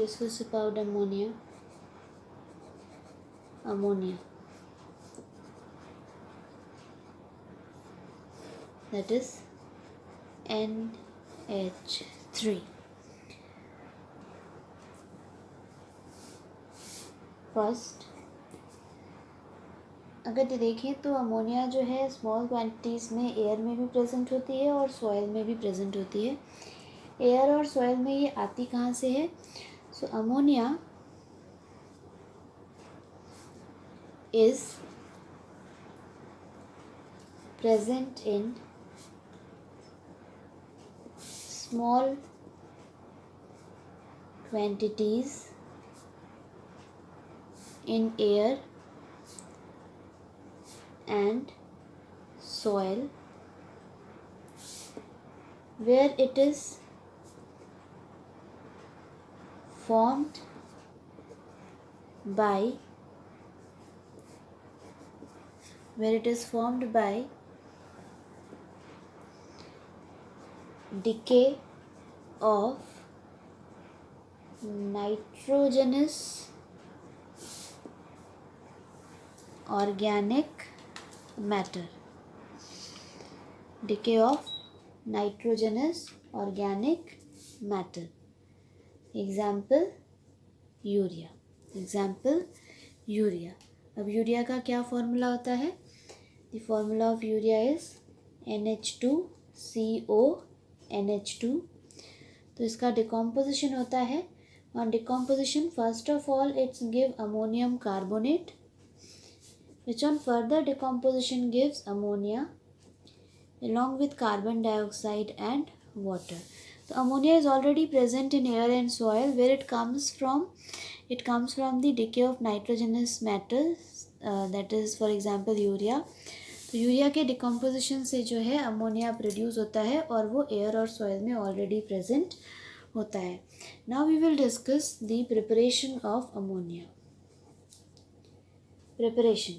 discuss about ammonia. That is NH3. First अगर देखें तो अमोनिया जो है स्मॉल क्वांटिटीज़ में एयर में भी प्रेजेंट होती है और सॉइल में भी प्रेजेंट होती है। एयर और सॉइल में ये आती कहाँ से है? So ammonia is present in small quantities in air and soil where it is formed by decay of nitrogenous organic matter. Decay of nitrogenous organic matter. Example urea. अब यूरिया का क्या फॉर्मूला होता है? The formula of urea is NH2CONH2. तो इसका decomposition होता है. On decomposition first of all it's give ammonium carbonate which on further decomposition gives ammonia along with carbon dioxide and water. So ammonia is already present in air and soil where it comes from the decay of nitrogenous matters, that is for example urea. तो urea के decomposition से जो है ammonia produce होता है और वो air और सॉइल में ऑलरेडी प्रेजेंट होता है. Now we will discuss the preparation of ammonia. Preparation.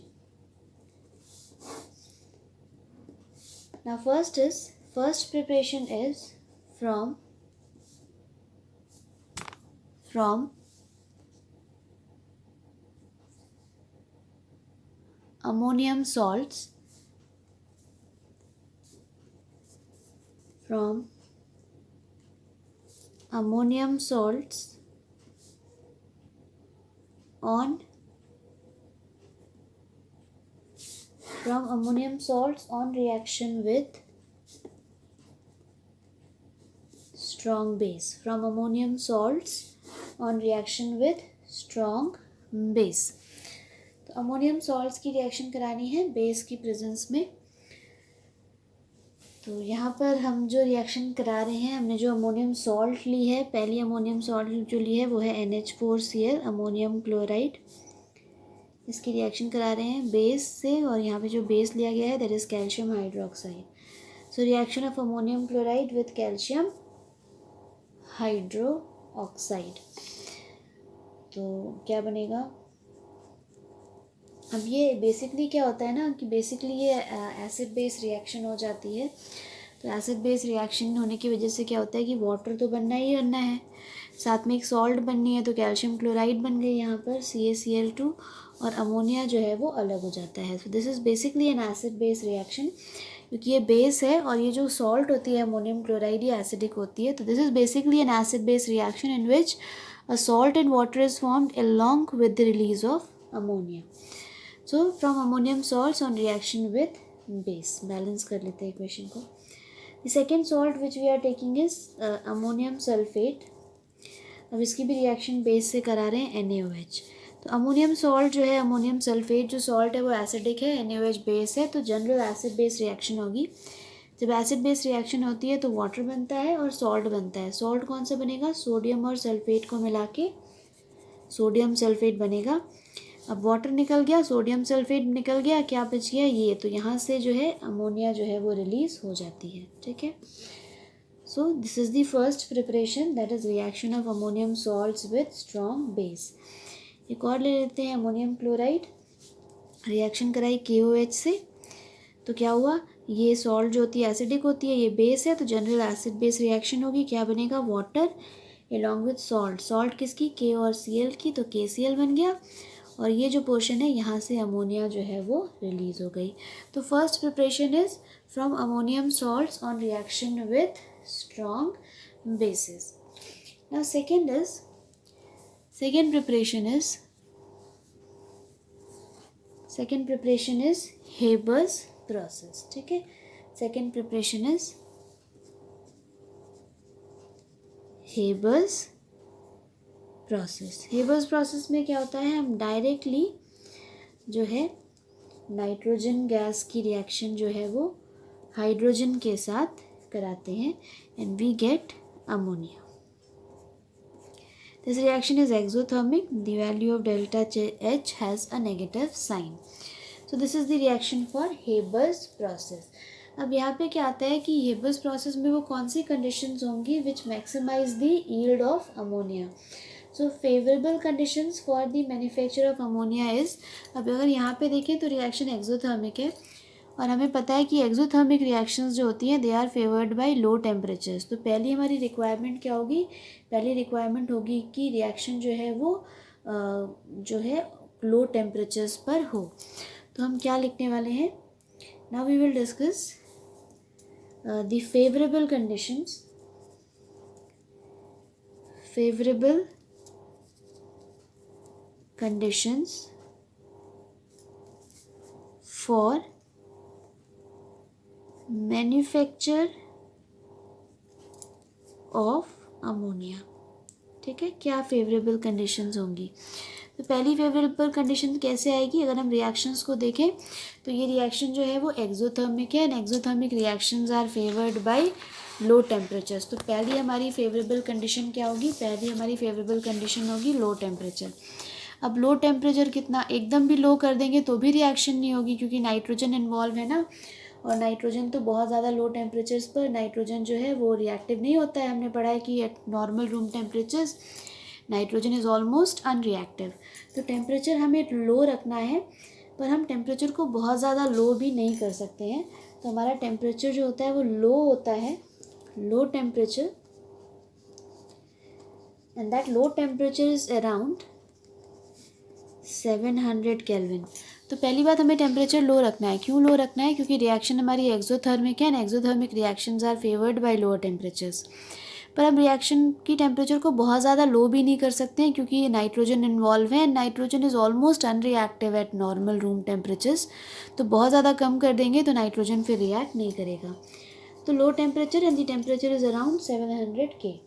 Now first preparation is from ammonium salts on reaction with strong base. From ammonium salts on reaction with strong base. तो ammonium salts की reaction करानी है base की presence में. तो यहाँ पर हम जो रिएक्शन करा रहे हैं, हमने जो अमोनियम सॉल्ट ली है, पहली अमोनियम सॉल्ट जो ली है वो है NH4Cl अमोनियम क्लोराइड. इसकी रिएक्शन करा रहे हैं बेस से और यहाँ पे जो बेस लिया गया है that is calcium hydroxide. So reaction of ammonium chloride with calcium hydroxide. तो क्या बनेगा? अब ये बेसिकली क्या होता है ना कि बेसिकली ये एसिड बेस रिएक्शन हो जाती है. तो एसिड बेस रिएक्शन होने की वजह से क्या होता है कि वाटर तो बनना ही बनना है, साथ में एक सॉल्ट बननी है. तो कैल्शियम क्लोराइड बन गई यहाँ पर CaCl2 और अमोनिया जो है वो अलग हो जाता है. So this is basically an acid base reaction. क्योंकि ये बेस है और ये जो सॉल्ट होती है अमोनियम क्लोराइड ये एसिडिक होती है. तो this is basically an acid base reaction in which a salt and water is formed along with the release of ammonia. So from ammonium salts on reaction with base. Balance कर लेते हैं equation को. The second salt which we are taking is ammonium sulphate. अब इसकी भी reaction base से करा रहे हैं NaOH. तो अमोनियम सॉल्ट जो है, अमोनियम सल्फेट जो सॉल्ट है वो एसिडिक है, NaOH बेस है. तो जनरल एसिड बेस रिएक्शन होगी. जब एसिड बेस रिएक्शन होती है तो वाटर बनता है और सॉल्ट बनता है. सॉल्ट कौन सा बनेगा? सोडियम और सल्फेट को मिला के सोडियम सल्फेट बनेगा. अब वाटर निकल गया, सोडियम सल्फेट निकल गया, क्या बच गया? ये. तो यहाँ से जो है अमोनिया जो है वो रिलीज़ हो जाती है. ठीक है. So this is the first preparation, that is reaction of ammonium salts with strong base. एक और ले लेते हैं अमोनियम क्लोराइड. रिएक्शन कराई KOH से. तो क्या हुआ? ये सॉल्ट जो होती है एसिडिक होती है, ये बेस है. तो जनरल एसिड बेस रिएक्शन होगी. क्या बनेगा? Water along with salt. Salt किसकी, K और Cl की, तो KCl बन गया और ये जो पोर्शन है यहाँ से अमोनिया जो है वो रिलीज हो गई. तो first preparation is from ammonium salts on reaction with strong bases. Now second preparation is Haber's process. ठीक है, second preparation is Haber's process में क्या होता है, हम डायरेक्टली जो है नाइट्रोजन गैस की रिएक्शन जो है वो हाइड्रोजन के साथ कराते हैं and we get ammonia. This reaction is exothermic. The value of delta H has a negative sign. So this is the reaction for Haber's process. अब यहाँ पे क्या आता है कि Haber's process में वो कौन सी conditions होंगी which maximize the yield of ammonia. So favorable conditions for the manufacture of ammonia is, अब अगर यहाँ पे देखें तो reaction exothermic है और हमें पता है कि एक्सोथर्मिक रिएक्शंस जो होती हैं they are favoured by low temperatures. तो पहली हमारी रिक्वायरमेंट क्या होगी, पहली रिक्वायरमेंट होगी कि रिएक्शन जो है वो जो है लो टेम्परेचर्स पर हो. तो हम क्या लिखने वाले हैं, now we will discuss the favourable conditions for manufacture of ammonia. ठीक है, क्या फेवरेबल कंडीशंस होंगी. तो पहली फेवरेबल कंडीशन कैसे आएगी, अगर हम रिएक्शंस को देखें तो ये रिएक्शन जो है वो एक्सोथर्मिक है and exothermic reactions are favoured by low temperatures. तो पहली हमारी फेवरेबल कंडीशन क्या होगी, पहली हमारी फेवरेबल कंडीशन होगी लो टेम्परेचर. अब लो टेम्परेचर कितना, एकदम भी लो कर देंगे तो भी रिएक्शन नहीं होगी क्योंकि नाइट्रोजन इन्वॉल्व है ना, और नाइट्रोजन तो बहुत ज़्यादा लो टेम्परेचर्स पर नाइट्रोजन जो है वो रिएक्टिव नहीं होता है. हमने पढ़ा है कि eight normal room temperatures nitrogen is almost unreactive. तो टेम्परेचर हमें लो रखना है पर हम टेम्परेचर को बहुत ज़्यादा लो भी नहीं कर सकते हैं. तो हमारा टेम्परेचर जो होता है वो लो होता है, low temperature, and that low temperature is around 700 kelvin. तो पहली बात हमें टेम्परेचर लो रखना है. क्यों लो रखना है, क्योंकि रिएक्शन हमारी एक्सोथर्मिक है and exothermic reactions are favoured by lower temperatures. पर हम रिएक्शन की टेम्परेचर को बहुत ज़्यादा लो भी नहीं कर सकते हैं क्योंकि नाइट्रोजन इन्वॉल्व है and nitrogen is almost unreactive eight normal room temperatures. तो बहुत ज़्यादा कम कर देंगे तो नाइट्रोजन फिर रिएक्ट नहीं करेगा. तो low temperature and the temperature is around 700 K.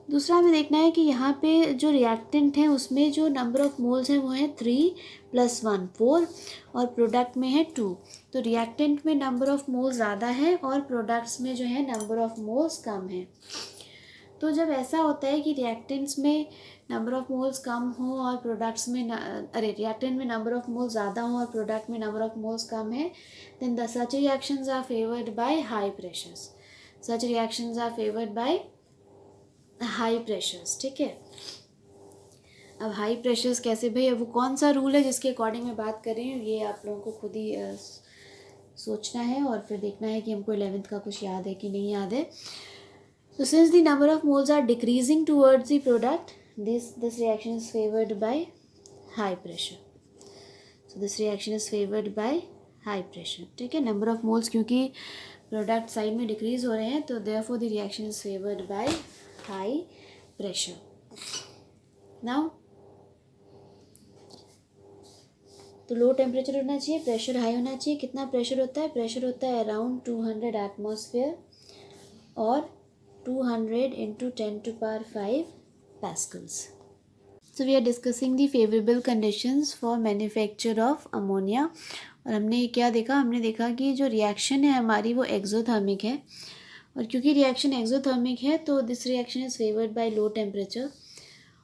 दूसरा हमें देखना है कि यहाँ पे जो रिएक्टेंट है उसमें जो नंबर ऑफ़ मोल्स हैं वो है 3 + 1 4 और प्रोडक्ट में है 2. तो रिएक्टेंट में नंबर ऑफ़ मोल्स ज़्यादा है और प्रोडक्ट्स में जो है नंबर ऑफ़ मोल्स कम है. तो जब ऐसा होता है कि रिएक्टेंट्स में नंबर ऑफ़ मोल्स कम हो और प्रोडक्ट्स में रिएक्टेंट में नंबर ऑफ़ मोल्स ज़्यादा हो और प्रोडक्ट में नंबर ऑफ़ मोल्स कम है, then the such reactions are favoured by high pressures. Such reactions are favoured by high pressures. ठीक है, अब हाई प्रेशर्स कैसे भाई, अब वो कौन सा रूल है जिसके अकॉर्डिंग मैं बात कर रही हूँ ये आप लोगों को खुद ही सोचना है और फिर देखना है कि हमको 11th का कुछ याद है कि नहीं याद है. तो since the number of moles are decreasing towards the product, this reaction is favoured by high pressure. So this reaction is favoured by high pressure. ठीक है, नंबर ऑफ मोल्स क्योंकि प्रोडक्ट साइड में डिक्रीज हो रहे हैं तो therefore the reaction is favoured by high pressure. Now तो low temperature होना चाहिए, प्रेशर हाई होना चाहिए. कितना प्रेशर होता है, प्रेशर होता है अराउंड 200 एटमॉस्फेयर और 200 × 10⁵ pascals. So we are discussing the favorable conditions for manufacture of ammonia. और हमने क्या देखा, हमने देखा कि जो रिएक्शन है हमारी वो एक्सोथर्मिक है और क्योंकि रिएक्शन एक्सोथर्मिक है तो this reaction is favoured by low temperature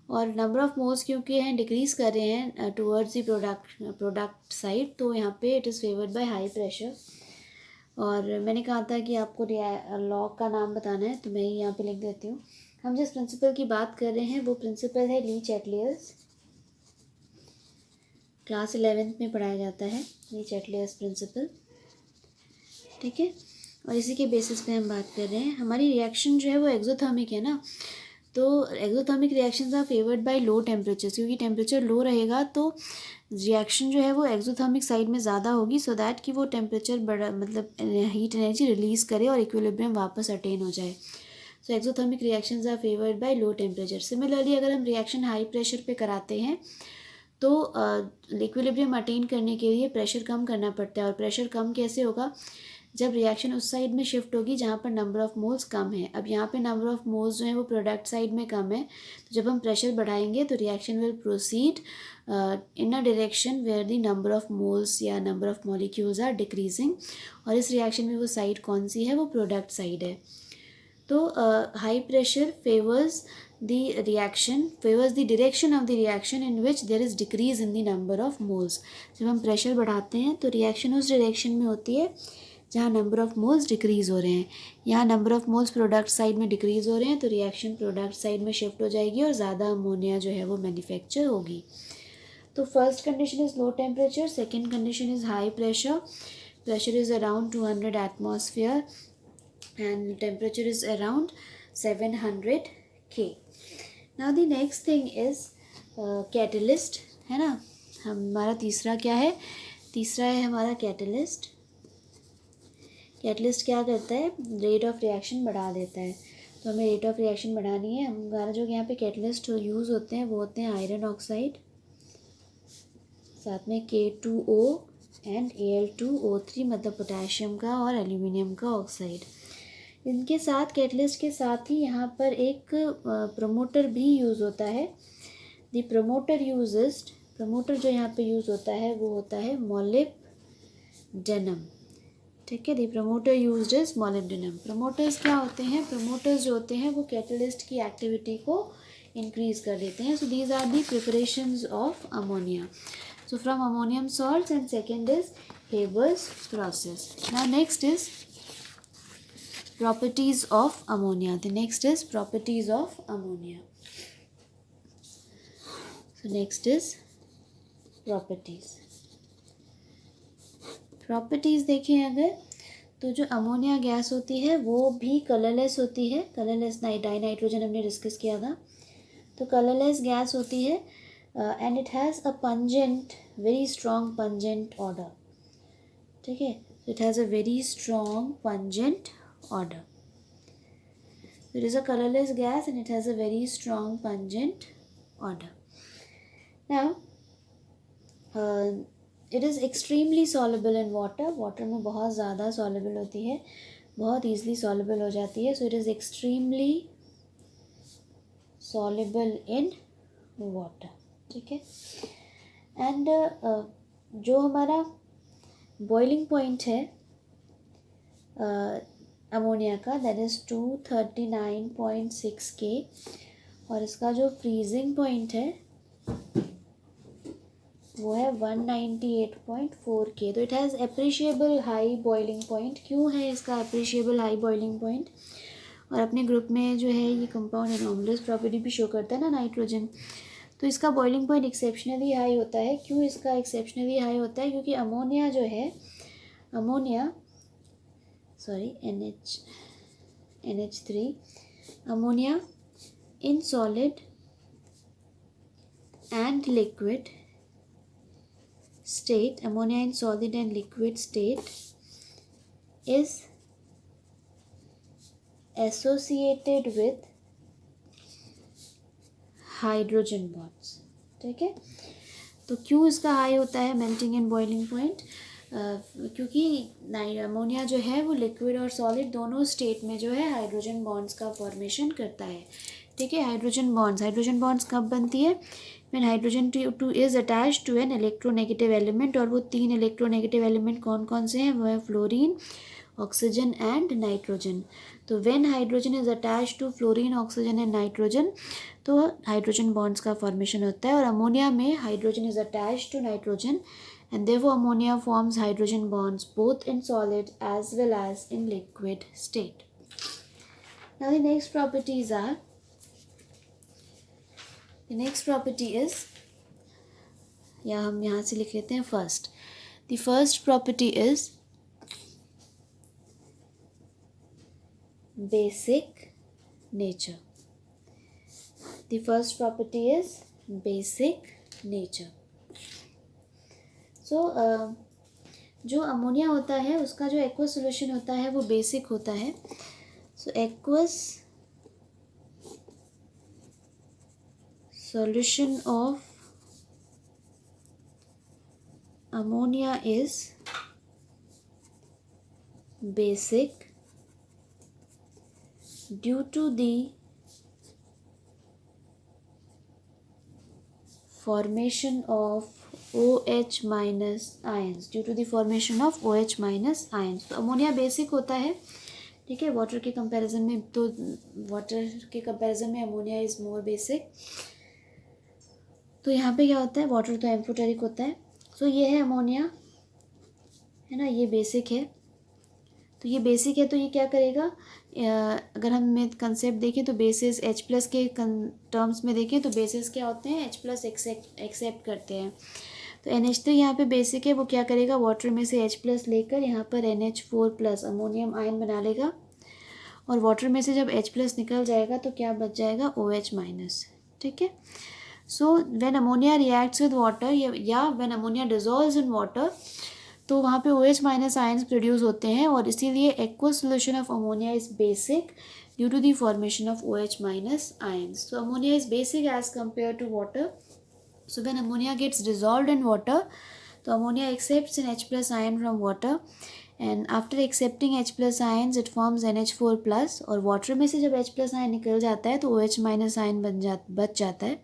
और नंबर ऑफ़ मोल्स क्योंकि हैं डिक्रीज़ कर रहे हैं टूवर्ड्स द प्रोडक्ट साइड, तो यहाँ पे it is favoured by high pressure. और मैंने कहा था कि आपको लॉ का नाम बताना है तो मैं ही यहाँ पे लिख देती हूँ. हम जिस प्रिंसिपल की बात कर रहे हैं वो प्रिंसिपल है ली चैटलियर्स. क्लास 11th में पढ़ाया जाता है ली चैटलियर्स प्रिंसिपल. ठीक है, और इसी के बेसिस पे हम बात कर रहे हैं। हमारी रिएक्शन जो है वो एक्सोथर्मिक है ना, तो exothermic reactions are favoured by low temperatures, क्योंकि टेम्परेचर लो रहेगा तो रिएक्शन जो है वो एक्सोथर्मिक साइड में ज़्यादा होगी, सो दैट कि वो टेम्परेचर बड़ा मतलब हीट एनर्जी रिलीज़ करे और इक्विलिब्रियम वापस अटेन हो जाए। So exothermic reactions are favoured by low temperature. Similarly अगर हम रिएक्शन हाई प्रेशर पे कराते हैं तो इक्विलिब्रियम अटेन करने के लिए प्रेशर कम करना पड़ता है, और प्रेशर कम कैसे होगा, जब रिएक्शन उस साइड में शिफ्ट होगी जहाँ पर नंबर ऑफ़ मोल्स कम है। अब यहाँ पे नंबर ऑफ़ मोल्स जो है वो प्रोडक्ट साइड में कम है, तो जब हम प्रेशर बढ़ाएंगे तो reaction will proceed in a direction where the number of moles या number of molecules are decreasing, और इस रिएक्शन में वो साइड कौन सी है, वो प्रोडक्ट साइड है। तो high pressure favours the reaction, favors the direction of the reaction in which there is decrease in the number of moles। जब हम प्रेशर बढ़ाते हैं तो रिएक्शन उस डायरेक्शन में होती है जहाँ नंबर ऑफ़ मोल्स डिक्रीज़ हो रहे हैं। यहाँ number of moles product side में डिक्रीज़ हो रहे हैं तो रिएक्शन प्रोडक्ट साइड में शिफ्ट हो जाएगी और ज़्यादा अमोनिया जो है वो मैन्युफैक्चर होगी। तो first condition is low temperature, second condition is high pressure, pressure is around 200 atmosphere and temperature is around 700 K। Now the next thing is catalyst, है ना। हमारा तीसरा क्या है, तीसरा है हमारा कैटलिस्ट। कैटलिस्ट क्या करता है, रेट ऑफ रिएक्शन बढ़ा देता है। तो हमें रेट ऑफ रिएक्शन बढ़ानी है। हमारा जो यहाँ पे कैटलिस्ट यूज़ होते हैं वो होते हैं आयरन ऑक्साइड, साथ में K2O एंड Al2O3 मतलब पोटेशियम का और एल्यूमिनियम का ऑक्साइड। इनके साथ कैटलिस्ट के साथ ही यहाँ पर एक प्रमोटर भी यूज़ होता है। द प्रमोटर यूज्ड, प्रमोटर जो यहाँ पे यूज़ होता है वो होता है मोलिब्डेनम। ठीक है, the promoter used is molybdenum. Promoters क्या होते हैं, प्रमोटर्स जो होते हैं वो कैटलिस्ट की एक्टिविटी को इंक्रीज़ कर देते हैं। So these are the preparations of ammonia, so from ammonium salts, and second is Haber's process. Now next is properties of ammonia. The next is properties of ammonia. So next is properties। Properties देखें अगर तो जो ammonia gas होती है वो भी colourless होती है। कलरलेस डाई नाइट्रोजन हमने डिस्कस किया था, तो कलरलेस गैस होती है and it has a pungent, very strong pungent order. ठीक है, it has a very strong pungent order। It is a colorless gas and it has a very strong pungent odor. Now, it is extremely soluble in water। water में बहुत ज़्यादा soluble होती है, बहुत easily soluble हो जाती है। So it is extremely soluble in water। ठीक है, and जो हमारा boiling point है अमोनिया का, दैट इज़ 239.6 K, और इसका जो फ्रीजिंग पॉइंट है वो है 198.4 K। तो it has appreciable high boiling point. क्यों है इसका अप्रिशिएबल हाई बॉइलिंग पॉइंट, और अपने ग्रुप में जो है ये कंपाउंड एनोमलस प्रॉपर्टी भी शो करता है ना, नाइट्रोजन, तो इसका बॉइलिंग पॉइंट एक्सेप्शनली हाई होता है। क्यों इसका एक्सेप्शनली हाई होता है, क्योंकि अमोनिया जो है, ammonia NH3 ammonia in solid and liquid state, ammonia in solid and liquid state is associated with hydrogen bonds। ठीक है, तो क्यों इसका हाई होता है मेल्टिंग एंड बॉइलिंग पॉइंट, क्योंकि अमोनिया जो है वो लिक्विड और सॉलिड दोनों स्टेट में जो है हाइड्रोजन बॉन्ड्स का फॉर्मेशन करता है। ठीक है, हाइड्रोजन बॉन्ड्स कब बनती है, when hydrogen to is attached to an electronegative element, और वो 3 इलेक्ट्रोनेगेटिव एलिमेंट कौन कौन से हैं, वो है फ्लोरीन, ऑक्सीजन एंड नाइट्रोजन। तो when hydrogen is attached to fluorine, oxygen and nitrogen, तो हाइड्रोजन बॉन्ड्स का फॉर्मेशन होता है। और अमोनिया में hydrogen is attached to nitrogen and therefore ammonia forms hydrogen bonds both in solid as well as in liquid state। Now the next properties are, the next property is, या हम यहाँ से लिख लेते हैं first. The first property is basic nature. The first property is basic nature. So जो ammonia होता है उसका जो एक्वस सोल्यूशन होता है वो बेसिक होता है. So aqueous solution of ammonia is basic due to the formation of OH minus ions. Due to the formation of OH minus ions. तो अमोनिया बेसिक होता है, ठीक है, वाटर के कंपैरिजन में. तो वाटर के कंपैरिजन में अमोनिया इज़ मोर बेसिक. तो यहाँ पे क्या होता है, वाटर तो एम्फोटेरिक होता है. सो ये है अमोनिया, है ना, ये बेसिक है. तो ये बेसिक है तो ये क्या करेगा, अगर हम कंसेप्ट देखें तो बेसिस H प्लस के टर्म्स में देखें तो बेसिस क्या होते हैं, H प्लस एक्सेप्ट करते हैं. तो NH3 यहाँ पे बेसिक है, वो क्या करेगा, वाटर में से H प्लस लेकर यहाँ पर NH4 प्लस अमोनियम आयन बना लेगा. और वाटर में से जब H प्लस निकल जाएगा तो क्या बच जाएगा, OH माइनस. ठीक है. So when ammonia reacts with water या when ammonia dissolves in water तो वहाँ पे OH माइनस आयन्स प्रोड्यूस होते हैं. और इसीलिए aqueous solution of ammonia is basic due to the formation of OH minus ions. तो ammonia is basic as compare to water. So when ammonia gets dissolved in water, तो ammonia accepts an H plus ion from water and after accepting H plus ions it forms NH4 plus. और water में से जब H plus ion निकल जाता है तो OH minus ion बच जाता है.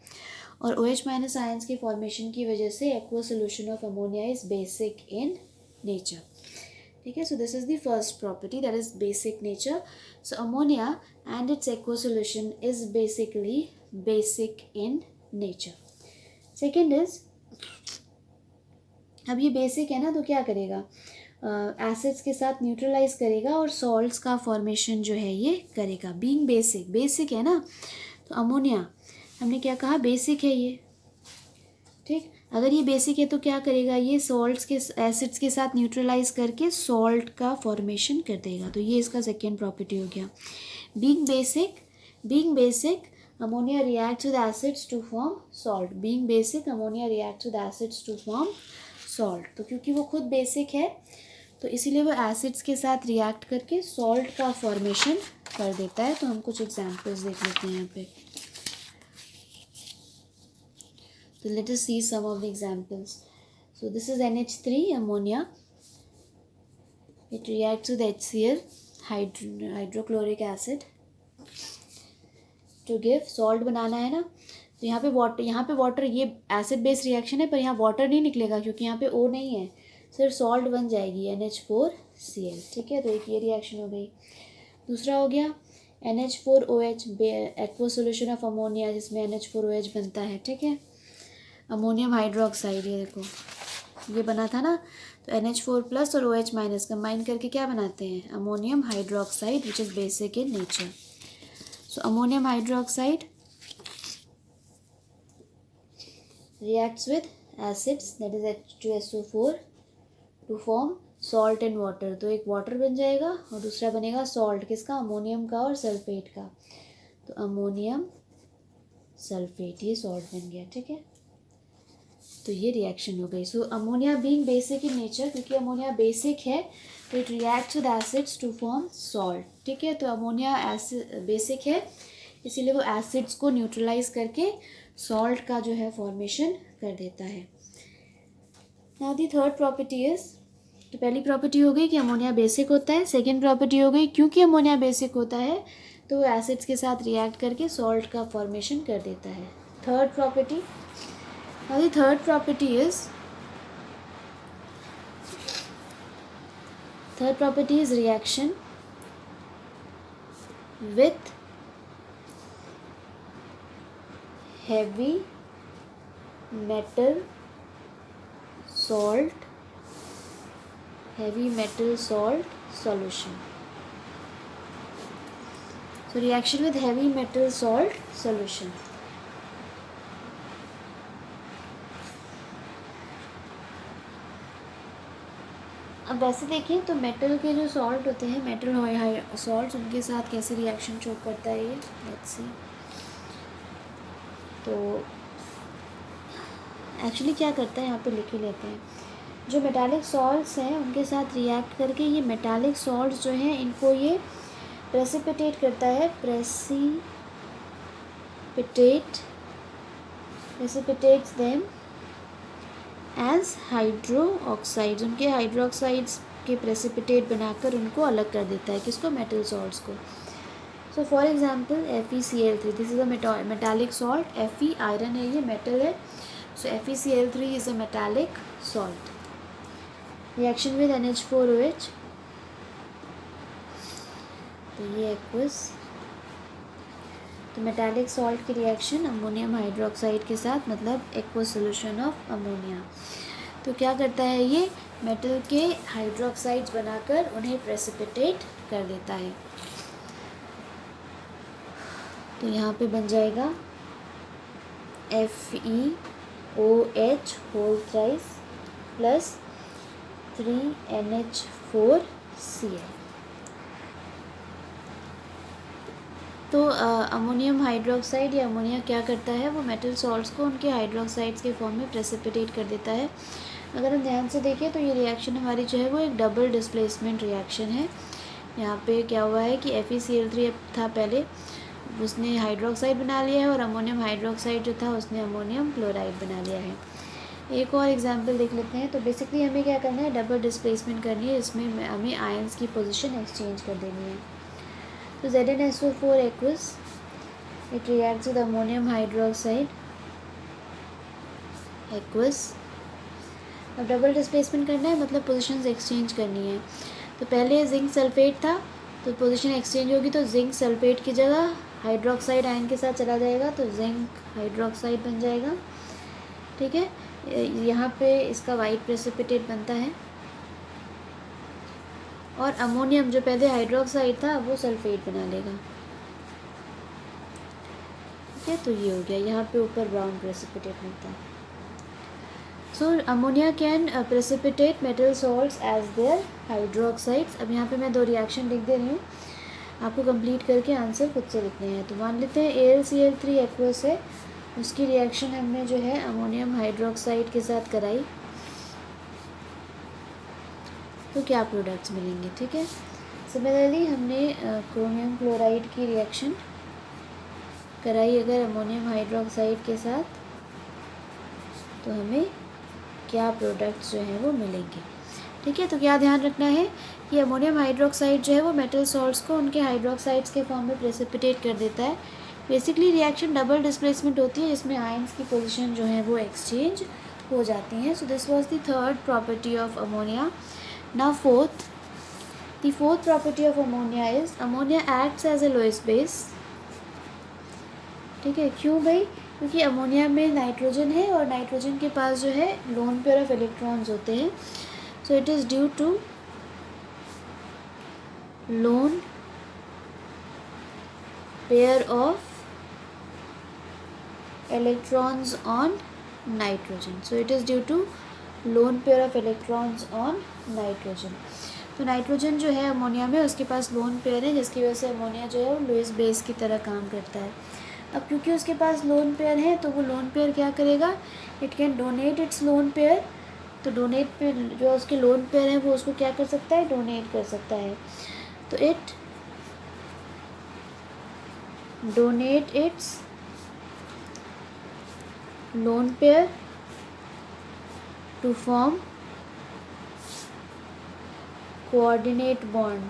और OH minus ions की formation की वजह से aqueous solution of ammonia is basic in nature. ठीक है. So this is the first property, that is basic nature. So ammonia and its aqueous solution is basically basic in nature. Second is, अब ये basic है ना तो क्या करेगा, acids के साथ न्यूट्रलाइज करेगा और सॉल्ट्स का फॉर्मेशन जो है ये करेगा. बीइंग बेसिक, बेसिक है ना, तो अमोनिया हमने क्या कहा, बेसिक है ये. ठीक. अगर ये बेसिक है तो क्या करेगा, ये सॉल्ट्स के एसिड्स के साथ न्यूट्रलाइज करके सॉल्ट का फॉर्मेशन कर देगा. तो ये इसका सेकेंड प्रॉपर्टी हो गया. Being basic ammonia reacts with acids to form salt. Being basic, ammonia reacts with acids to form salt. तो क्योंकि वो खुद बेसिक है तो इसीलिए वो एसिड्स के साथ रिएक्ट करके सॉल्ट का फॉर्मेशन कर देता है. तो हम कुछ एग्जांपल्स देख लेते हैं यहाँ पे. तो let us see some of the examples. So this is NH3 ammonia. It reacts with HCl, hydrochloric acid, to give salt बनाना है ना. तो यहाँ पे वाटर ये एसिड बेस रिएक्शन है पर यहाँ वाटर नहीं निकलेगा क्योंकि यहाँ पे O नहीं है, सिर्फ सॉल्ट बन जाएगी NH4Cl. ठीक है. तो एक ये रिएक्शन हो गई. दूसरा हो गया NH4OH, aqueous solution of ammonia जिसमें NH4OH बनता है. ठीक है. अमोनियम हाइड्रोक्साइड, ये देखो ये बना था ना, तो NH4 प्लस और OH माइनस कंबाइन करके क्या बनाते हैं, ammonium hydroxide which is basic in nature. So ammonium hydroxide reacts with acids, that is H2SO4, to form salt and water. तो एक वाटर बन जाएगा और दूसरा बनेगा सॉल्ट. किसका, अमोनियम का और सल्फेट का. तो अमोनियम सल्फेट, ये सॉल्ट बन गया. ठीक है. तो ये रिएक्शन हो गई. So ammonia being basic in nature, क्योंकि अमोनिया बेसिक है तो it reacts with acids to form salt. ठीक है. तो अमोनिया बेसिक है इसीलिए वो एसिड्स को न्यूट्रलाइज करके सॉल्ट का जो है फॉर्मेशन कर देता है. Now the third property is, तो पहली प्रॉपर्टी हो गई कि अमोनिया बेसिक होता है. सेकेंड प्रॉपर्टी हो गई क्योंकि अमोनिया बेसिक होता है तो वो एसिड्स के साथ रिएक्ट करके सॉल्ट का फॉर्मेशन कर देता है. Third property, now the third property is reaction with heavy metal salt solution. So reaction with heavy metal salt solution. अब वैसे देखिए तो मेटल के जो सॉल्ट होते हैं, मेटल हाई सॉल्ट, उनके साथ कैसे रिएक्शन शो करता है ये, लेट्स सी। तो एक्चुअली क्या करता है यहाँ पे लिख ही लेते हैं। जो मेटालिक सॉल्ट्स हैं उनके साथ रिएक्ट करके ये मेटालिक सॉल्ट्स जो हैं इनको ये प्रेसिपिटेट करता है, precipitates them as hydroxides. उनके हाइड्रोक्साइड्स के प्रेसिपिटेट बनाकर उनको अलग कर देता है, किसको, मेटल सॉल्ट्स को। So for example FeCl3, this is a metallic salt. Fe iron है, ये मेटल है, सो FeCl3 is a metallic salt. Reaction with NH4OH, तो ये एक्वस, तो मेटालिक सॉल्ट की रिएक्शन अमोनियम हाइड्रोक्साइड के साथ, मतलब एक्वस सोल्यूशन ऑफ अमोनिया। तो क्या करता है ये, मेटल के हाइड्रोक्साइड्स बनाकर उन्हें प्रेसिपिटेट कर देता है। तो यहाँ पे बन जाएगा FeOH whole thrice plus 3NH4Cl। तो अमोनियम हाइड्रोक्साइड या अमोनिया क्या करता है, वो मेटल सॉल्ट्स को उनके हाइड्रोक्साइड्स के फॉर्म में प्रेसिपिटेट कर देता है। अगर हम ध्यान से देखें तो ये रिएक्शन हमारी जो है वो एक डबल डिस्प्लेसमेंट रिएक्शन है। यहाँ पे क्या हुआ है कि FeCl3 था पहले, उसने हाइड्रोक्साइड बना लिया है, और अमोनियम हाइड्रोक्साइड जो था उसने अमोनियम क्लोराइड बना लिया है। एक और एग्जांपल देख लेते हैं। तो बेसिकली हमें क्या करना है, डबल डिस्प्लेसमेंट करनी है, इसमें हमें आयंस की पोजीशन एक्सचेंज कर देनी है। तो ZnSO4 aqueous, it reacts with ammonium hydroxide aqueous। अब डबल डिस्प्लेसमेंट करना है, मतलब पोजीशंस एक्सचेंज करनी है। तो पहले जिंक सल्फेट था, तो पोजीशन एक्सचेंज होगी, तो जिंक सल्फेट की जगह हाइड्रोक्साइड आयन के साथ चला जाएगा, तो जिंक हाइड्रोक्साइड बन जाएगा। ठीक है, यहाँ पे इसका वाइट प्रेसिपिटेट बनता है, और अमोनियम जो पहले हाइड्रोक्साइड था वो सल्फेट बना लेगा। ठीक है, तो ये हो गया, यहाँ पे ऊपर ब्राउन प्रेसिपिटेट मिलता है। So ammonia can precipitate metal salts as their hydroxides. अब यहाँ पे मैं 2 रिएक्शन लिख दे रही हूँ, आपको कंप्लीट करके आंसर खुद से लिखने हैं। तो मान लेते हैं AlCl3 एक्वस है, उसकी रिएक्शन हमने जो है अमोनियम हाइड्रोक्साइड के साथ कराई, तो क्या प्रोडक्ट्स मिलेंगे। ठीक है, सिमिलरली हमने क्रोमियम क्लोराइड की रिएक्शन कराई अगर अमोनियम हाइड्रोक्साइड के साथ, तो हमें क्या प्रोडक्ट्स जो हैं वो मिलेंगे। ठीक है, तो क्या ध्यान रखना है कि अमोनियम हाइड्रोक्साइड जो है वो मेटल सॉल्ट्स को उनके हाइड्रोक्साइड्स के फॉर्म में प्रेसिपिटेट कर देता है। बेसिकली रिएक्शन डबल डिस्प्लेसमेंट होती है, जिसमें आयंस की पोजीशन जो है वो एक्सचेंज हो जाती हैं। So this was the third property of ammonia. Now the fourth property of ammonia is ammonia acts as a Lewis base। ठीक है, क्यों भाई, क्योंकि अमोनिया में नाइट्रोजन है, और नाइट्रोजन के पास जो है लोन पेयर ऑफ इलेक्ट्रॉन्स होते हैं। So it is due to lone pair of electrons on nitrogen। So it is due to lone pair of electrons on nitrogen। तो नाइट्रोजन जो है अमोनिया में, उसके पास लोन पेयर है, जिसकी वजह से अमोनिया जो है वो लुईस बेस की तरह काम करता है। अब क्योंकि उसके पास लोन पेयर है, तो वो लोन पेयर क्या करेगा, it can donate its lone pair. तो डोनेट पे जो उसके लोन पेयर है वो उसको क्या कर सकता है, डोनेट कर सकता है। तो it donate its lone pair to form coordinate bond.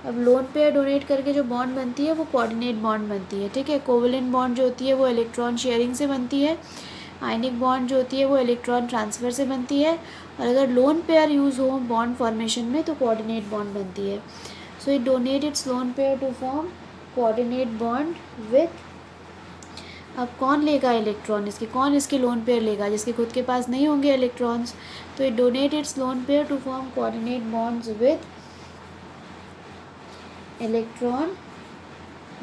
अब लोन पेयर डोनेट करके जो बॉन्ड बनती है वो कोऑर्डिनेट बॉन्ड बनती है। ठीक है, कोवेलेंट बॉन्ड जो होती है वो इलेक्ट्रॉन शेयरिंग से बनती है, आयनिक बॉन्ड जो होती है वो इलेक्ट्रॉन ट्रांसफ़र से बनती है, और अगर लोन पेयर यूज़ हो बॉन्ड फॉर्मेशन में तो कोऑर्डिनेट बॉन्ड बनती है। So it donate its lone pair to form coordinate bond with, अब कौन लेगा इलेक्ट्रॉन इसके, कौन इसके लोन पेयर लेगा, जिसके खुद के पास नहीं होंगे इलेक्ट्रॉन्स। तो it donate its lone pair to form coordinate bonds with electron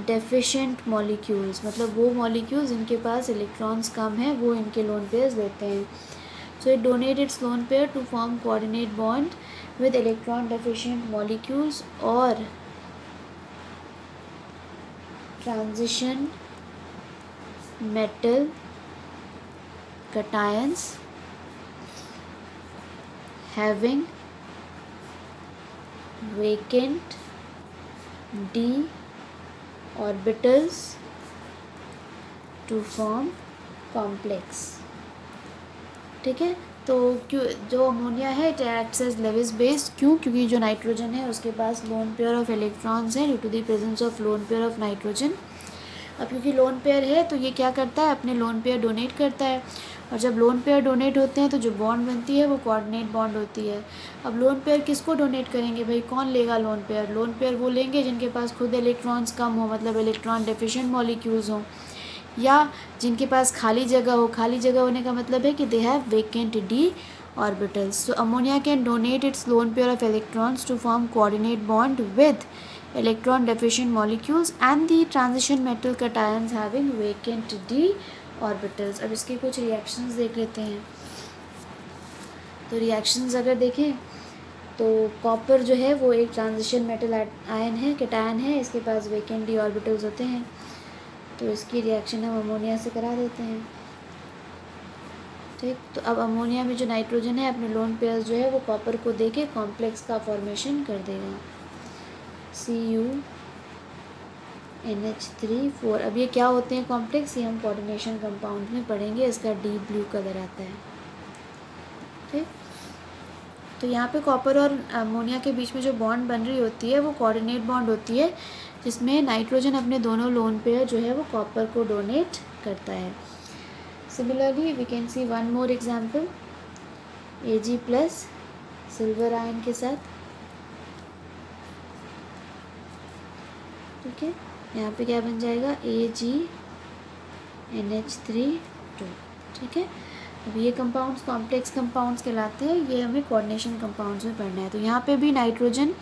deficient molecules, मतलब वो मॉलिक्यूल्स जिनके पास इलेक्ट्रॉन्स कम है वो इनके लोन पेयर्स लेते हैं। So it donate its lone pair to form coordinate bond with electron deficient molecules or transition metal cations having vacant d orbitals to form complex। ठीक है, तो क्यों जो अमोनिया है it acts as Lewis base, क्यों? क्योंकि जो nitrogen है उसके पास लोन पेयर ऑफ इलेक्ट्रॉन्स है due to the presence of lone pair of nitrogen. अब क्योंकि लोन पेयर है तो ये क्या करता है, अपने लोन पेयर डोनेट करता है, और जब लोन पेयर डोनेट होते हैं तो जो बॉन्ड बनती है वो कोऑर्डिनेट बॉन्ड होती है। अब लोन पेयर किसको डोनेट करेंगे भाई, कौन लेगा लोन पेयर? लोन पेयर वो लेंगे जिनके पास खुद इलेक्ट्रॉन्स कम हो, मतलब इलेक्ट्रॉन डेफिशिएंट मॉलिक्यूल्स हों, या जिनके पास खाली जगह हो। खाली जगह होने का मतलब है कि they have vacant d orbitals. So ammonia can donate its lone pair of electrons to form coordinate bond with electron deficient molecules and the transition metal cations having vacant d orbitals। अब इसके कुछ reactions देख लेते हैं। तो reactions अगर देखें तो कॉपर जो है वो एक ट्रांजिशन मेटल आयन है, कैटायन है, इसके पास वेकेंट डी ऑर्बिटल्स होते हैं। तो इसकी रिएक्शन हम अमोनिया से करा देते हैं। ठीक, तो अब अमोनिया में जो नाइट्रोजन है अपने लोन पेयर्स जो है वो कॉपर को दे के कॉम्प्लेक्स का फॉर्मेशन कर देगा, CuNH3 4। अब ये क्या होते हैं कॉम्प्लेक्स, ये हम कोऑर्डिनेशन कंपाउंड में पढ़ेंगे, इसका डीप ब्लू कलर आता है। ठीक, तो यहाँ पे कॉपर और अमोनिया के बीच में जो बॉन्ड बन रही होती है वो कोऑर्डिनेट बॉन्ड होती है, जिसमें नाइट्रोजन अपने दोनों लोन पेयर जो है वो कॉपर को डोनेट करता है। Similarly we can see one more example, Ag plus silver ion के साथ। ठीक है, यहाँ पे क्या बन जाएगा, AgNH3 2। ठीक है, अब ये कंपाउंड्स कॉम्प्लेक्स कंपाउंड्स कहलाते हैं, ये हमें कोऑर्डिनेशन कंपाउंड्स में पढ़ना है। तो यहाँ पे भी नाइट्रोजन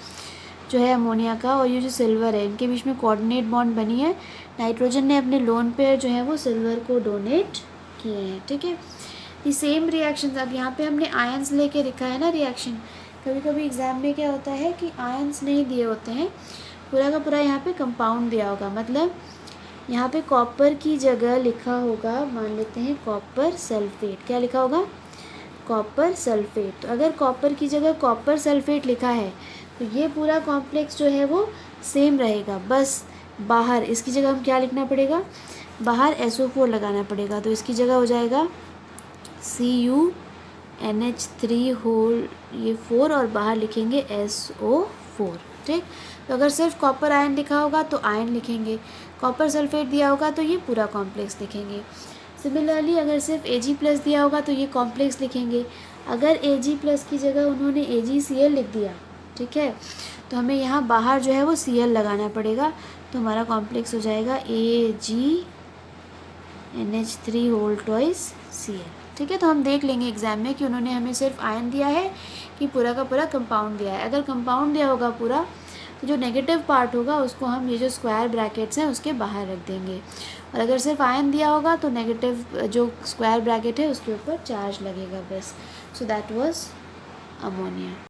जो है अमोनिया का और ये जो सिल्वर है इनके बीच में कोऑर्डिनेट बॉन्ड बनी है, नाइट्रोजन ने अपने लोन पेयर जो है वो सिल्वर को डोनेट किए हैं। ठीक है, ये सेम रिएक्शन। अब यहाँ पे हमने आयंस लेके लिखा है ना रिएक्शन। कभी कभी एग्ज़ाम में क्या होता है कि आयंस नहीं दिए होते हैं, पूरा का पूरा यहाँ पे कंपाउंड दिया होगा। मतलब यहाँ पे कॉपर की जगह लिखा होगा, मान लेते हैं कॉपर सल्फेट। क्या लिखा होगा, कॉपर सल्फेट। तो अगर कॉपर की जगह कॉपर सल्फेट लिखा है तो ये पूरा कॉम्प्लेक्स जो है वो सेम रहेगा, बस बाहर इसकी जगह हम क्या लिखना पड़ेगा, बाहर SO4 लगाना पड़ेगा। तो इसकी जगह हो जाएगा CuNH3 होल ये 4 और बाहर लिखेंगे SO4। ठीक, तो अगर सिर्फ कॉपर आयन लिखा होगा तो आयन लिखेंगे, कॉपर सल्फेट दिया होगा तो ये पूरा कॉम्प्लेक्स लिखेंगे। सिमिलरली अगर सिर्फ Ag+ दिया होगा तो ये कॉम्प्लेक्स लिखेंगे। अगर Ag+ की जगह उन्होंने AgCl लिख दिया, ठीक है, तो हमें यहाँ बाहर जो है वो Cl लगाना पड़ेगा, तो हमारा कॉम्प्लेक्स हो जाएगा AgNH3 होल ट्वाइस Cl। ठीक है, तो हम देख लेंगे एग्जाम में कि उन्होंने हमें सिर्फ आयन दिया है कि पूरा का पूरा कंपाउंड दिया है। अगर कंपाउंड दिया होगा पूरा तो जो नेगेटिव पार्ट होगा उसको हम ये जो स्क्वायर ब्रैकेट्स हैं उसके बाहर रख देंगे, और अगर सिर्फ आयन दिया होगा तो नेगेटिव जो स्क्वायर ब्रैकेट है उसके ऊपर चार्ज लगेगा बस। So that was ammonia.